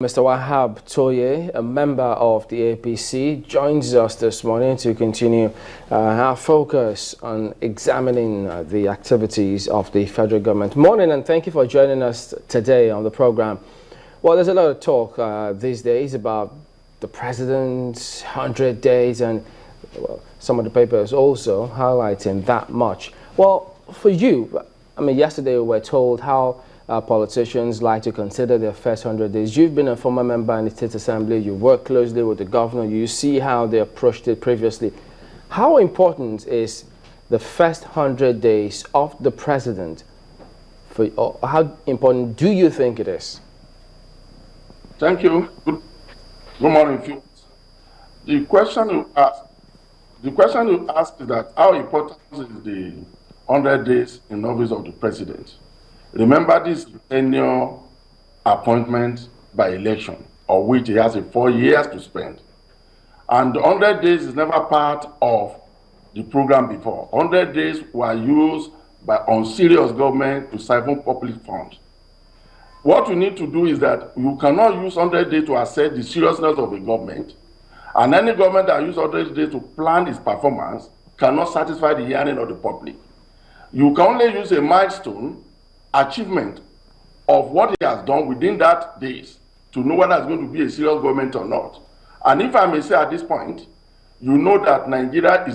Mr. Wahab Toye, a member of the APC, joins us this morning to continue our focus on examining the activities of the federal government. Morning, and thank you for joining us today on the program. Well, there's a lot of talk these days about the president's 100 days, and some of the papers also highlighting that much. Well, for you, I mean, yesterday we were told how politicians like to consider their first 100 days. You've been a former member in the State Assembly. You work closely with the governor. You see how they approached it previously. How important is the first 100 days of the president? Or how important do you think it is? Thank you. Good morning, Phil. The question you asked is that how important is the 100 days in office of the president? Remember, this annual appointment by election, of which he has 4 years to spend. And 100 days is never part of the program before. 100 days were used by unserious government to siphon public funds. What you need to do is that you cannot use 100 days to assess the seriousness of a government, and any government that uses 100 days to plan its performance cannot satisfy the hearing of the public. You can only use a milestone achievement of what he has done within that days to know whether it's going to be a serious government or not. And if I may say at this point, you know that Nigeria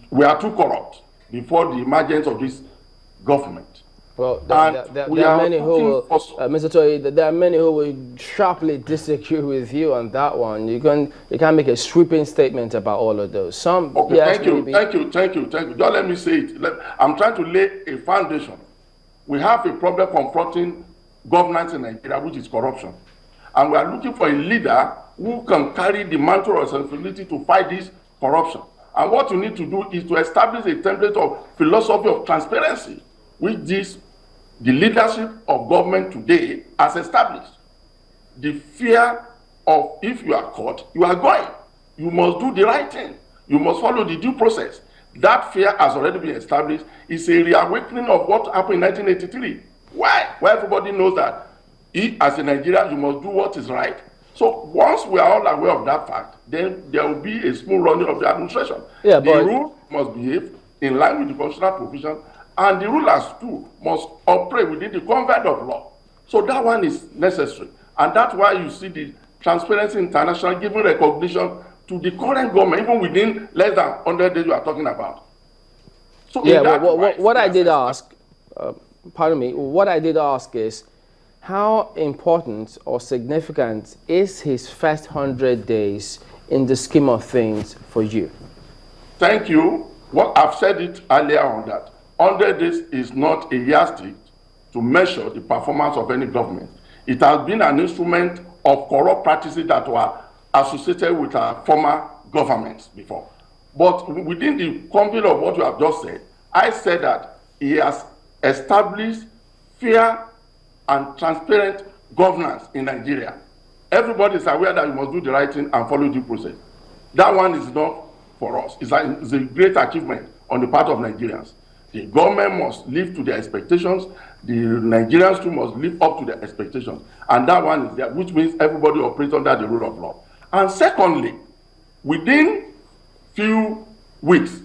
we are too corrupt before the emergence of this government. Well, there are many who will, Mr. Toye, there are many who will sharply disagree with you on that one. You can't make a sweeping statement about all of those. Some, okay, yes, thank you. Just let me say it. I'm trying to lay a foundation. We have a problem confronting governance in Nigeria, which is corruption. And we are looking for a leader who can carry the mantle of responsibility to fight this corruption. And what you need to do is to establish a template of philosophy of transparency, which the leadership of government today has established. The fear of if you are caught, you are going. You must do the right thing. You must follow the due process. That fear has already been established. It's a reawakening of what happened in 1983. Why? Why everybody knows that as a Nigerian, you must do what is right. So once we are all aware of that fact, then there will be a smooth running of the administration. Yeah, the rule must behave in line with the constitutional provision, and the rulers too must operate within the confines of law. So that one is necessary. And that's why you see the Transparency International giving recognition to the current government, even within less than 100 days we are talking about. So yeah, what I did ask, what I did ask is, how important or significant is his first 100 days in the scheme of things for you? Thank you. I've said it earlier on that 100 days is not a yardstick to measure the performance of any government. It has been an instrument of corrupt practices that were associated with our former governments before. But within the context of what you have just said, I said that he has established fair and transparent governance in Nigeria. Everybody is aware that you must do the right thing and follow due process. That one is not for us. It's a great achievement on the part of Nigerians. The government must live to their expectations. The Nigerians too must live up to their expectations. And that one is there, which means everybody operates under the rule of law. And secondly, within few weeks,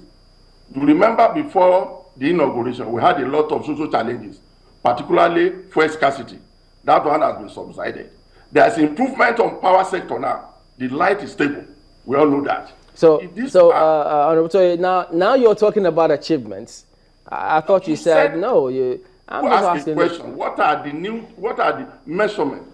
you remember before the inauguration, we had a lot of social challenges, particularly fuel scarcity. That one has been subsided. There's improvement on power sector now. The light is stable. We all know that. Honorable Toye, now you're talking about achievements. I thought you said no. I'm just asking a question. What are the measurements,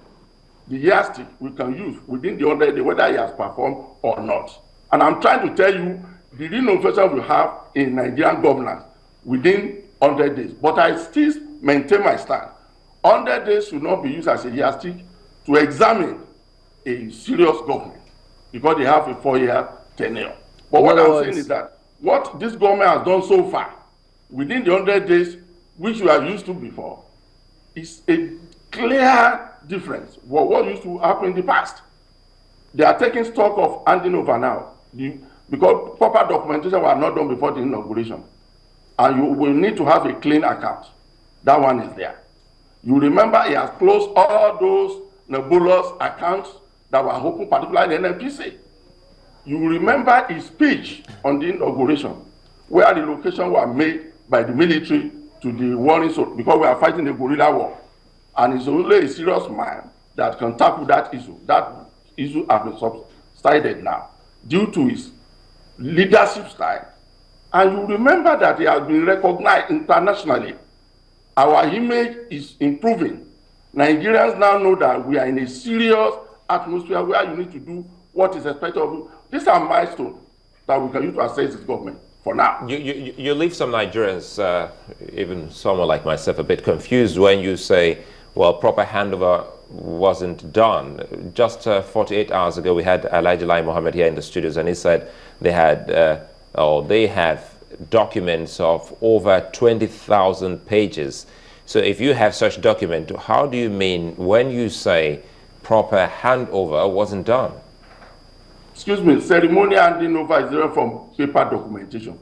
the yardstick we can use within the 100 days, whether he has performed or not? And I'm trying to tell you the renovation we have in Nigerian governance within 100 days. But I still maintain my stand. 100 days should not be used as a yardstick to examine a serious government because they have a 4-year tenure. But what I'm saying is that what this government has done so far within the 100 days, which we are used to before, is a clear difference from what used to happen in the past. They are taking stock of handing over now because proper documentation was not done before the inauguration. And you will need to have a clean account. That one is there. You remember he has closed all those nebulous accounts that were opened, particularly in NNPC. You will remember his speech on the inauguration, where the location were made by the military to the warring zone, because we are fighting a guerrilla war. And it's only a serious man that can tackle that issue. That issue has been subsided now due to his leadership style. And you remember that he has been recognized internationally. Our image is improving. Nigerians now know that we are in a serious atmosphere where you need to do what is expected of you. These are milestones that we can use to assess this government for now. You leave some Nigerians, even someone like myself, a bit confused when you say, well, proper handover wasn't done. Just 48 hours ago, we had Elijah Lai Mohammed here in the studios, and he said they have documents of over 20,000 pages. So if you have such document, how do you mean when you say proper handover wasn't done? Excuse me, ceremonial handing over is different from paper documentation.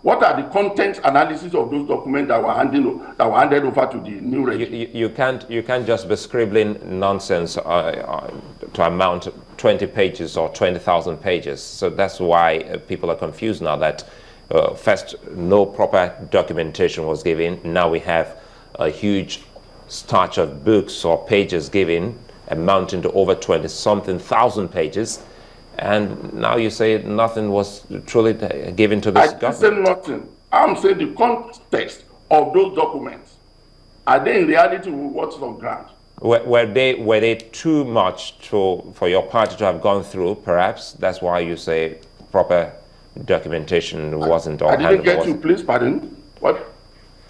What are the content analysis of those documents that were handed over to the new regime? You can't just be scribbling nonsense to amount 20 pages or 20,000 pages. So that's why people are confused now that first no proper documentation was given. Now we have a huge starch of books or pages given amounting to over 20-something thousand pages. And now you say nothing was truly given to this government. I didn't say nothing. I'm saying the context of those documents. Are they in reality what's on ground? Were they too much for your party to have gone through, perhaps? That's why you say proper documentation wasn't on hand. I didn't get you, please, pardon. What?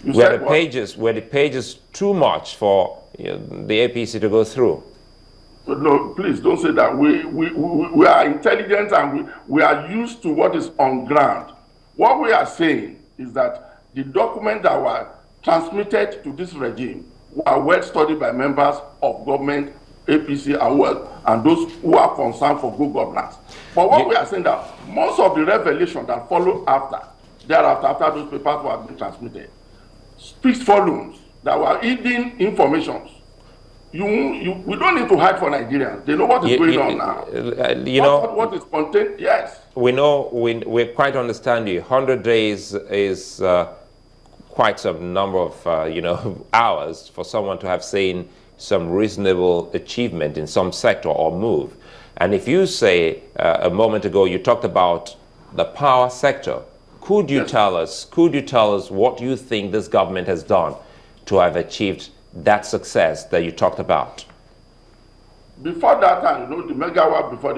You were the pages too much for the APC to go through? No, please don't say that. We are intelligent and we are used to what is on ground. What we are saying is that the documents that were transmitted to this regime were well studied by members of government, APC, and those who are concerned for good governance. But what we are saying that most of the revelation that follow after those papers were being transmitted, speaks volumes that were hidden informations. We don't need to hide for Nigerians. They know what is going on now. What is contained, yes. We know, we quite understand you. 100 days is quite some number of, hours for someone to have seen some reasonable achievement in some sector or move. And if you say, a moment ago, you talked about the power sector, could you tell us what you think this government has done to have achieved that success that you talked about? Before that time, the megawatt before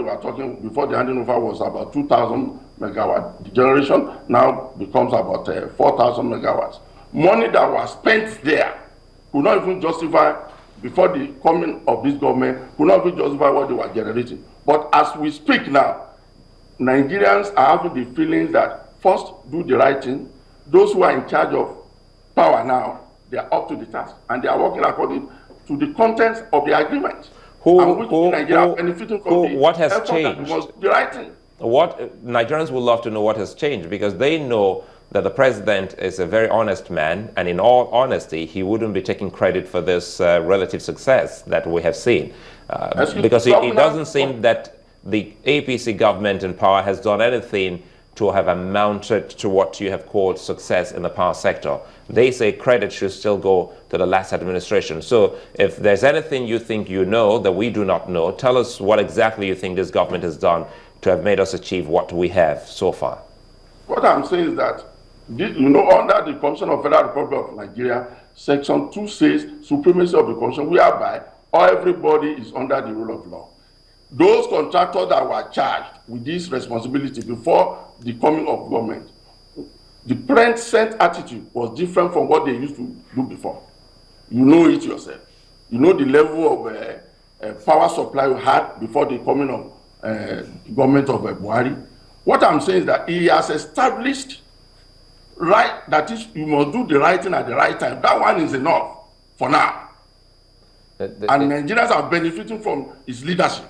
the handing over was about 2,000 megawatt. The generation now becomes about 4,000 megawatts. Money that was spent there could not even justify, before the coming of this government, could not even justify what they were generating. But as we speak now, Nigerians are having the feeling that first do the right thing. Those who are in charge of power now, they are up to the task, and they are working according to the contents of the agreement. What has changed? The right thing. What Nigerians would love to know what has changed, because they know that the president is a very honest man, and in all honesty, he wouldn't be taking credit for this relative success that we have seen, because it doesn't seem that the APC government in power has done anything to have amounted to what you have called success in the power sector. They say credit should still go to the last administration. So if there's anything you think you know that we do not know, tell us what exactly you think this government has done to have made us achieve what we have so far. What I'm saying is that, under the Constitution of Federal Republic of Nigeria, Section 2 says supremacy of the Constitution, whereby everybody is under the rule of law. Those contractors that were charged with this responsibility before the coming of government, the present attitude was different from what they used to do before. You know it yourself. You know the level of power supply we had before the coming of the government of Buhari. What I'm saying is that he has established that is, you must do the right thing at the right time. That one is enough for now. And Nigerians are benefiting from his leadership.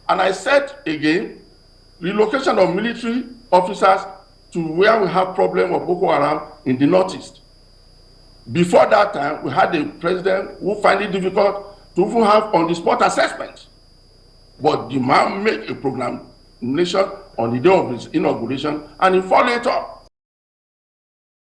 And I said again, relocation of military officers to where we have problem of Boko Haram in the northeast. Before that time, we had a president who found it difficult to even have on-the-spot assessment. But the man made a proclamation on the day of his inauguration, and he followed it up.